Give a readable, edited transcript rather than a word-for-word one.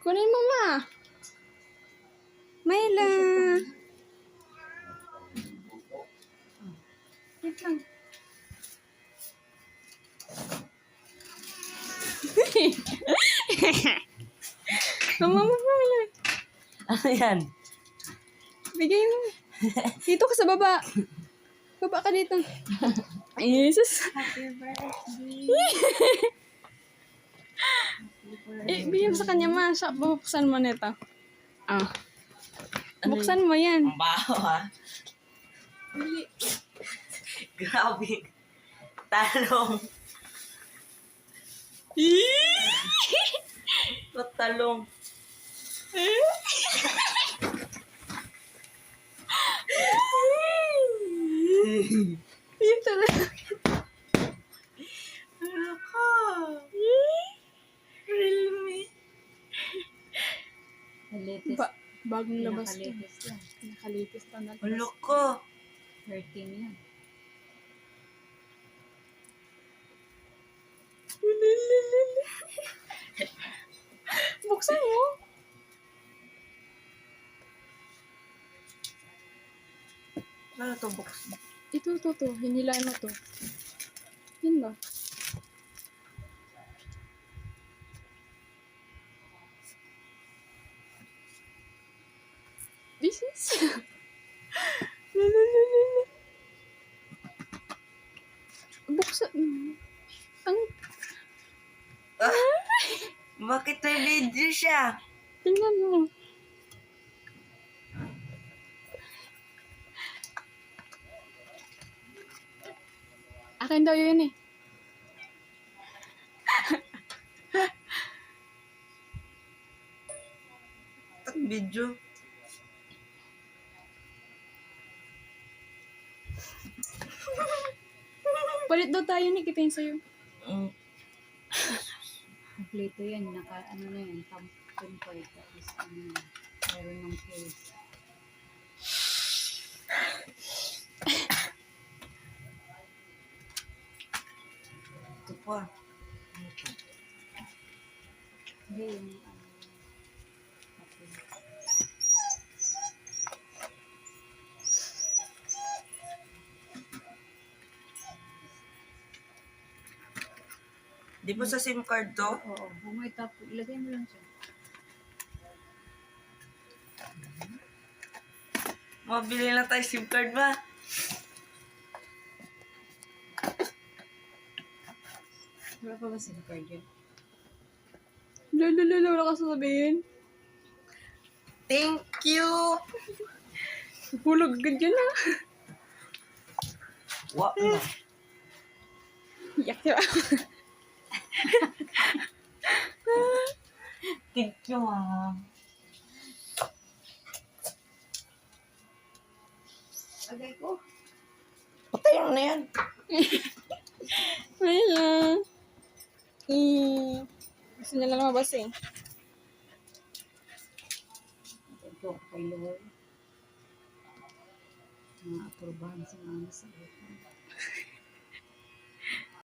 Kunin mo, ma. Myla. Wait lang. Mama mo, Myla. Ano yan? Bigay mo. Dito ka sa baba. Baba ka dito. Jesus. Happy birthday. Bigyan mo sa kanya, ma. Siya, bubuksan mo nito. Ah. Buksan mo yan. Ang baho ha. Grabe. Talong. Ba't talong? Yun talaga. Ano ka? Really? Latest. Bagong labas to. Pinaka-latest yan. Nakalitis to na. Ano ka? 13 yan. Buksan mo. Ano to box? Ito. Hinilaan mo to. Yun ba? This is... Buksan. Ang... Bakit may video siya? Tingnan mo. Akin daw yun eh. Ang video. Palit daw tayo ni kita yun sa'yo. Mm. Kompleto yan. Ano na yan. Thumbprint ko. Tapos meron ng case. Ito pa. Ano to? Hindi yung okay. Di ba sa SIM card to? Oo. Bumay tapos. Ilagay mo lang siya. Mabili na tayo SIM card ba? Wala pa ba SIM card yun? Lalo, wala ka sasabihin. Thank you! Hulog agad yun ah. Wa na. Yak diba? Thank you ha. Agay ko. Patay mo na yan. Myla. Gusto niya lang lumabas eh. Ito kay Lord. Mga aprobahan sa mga nasa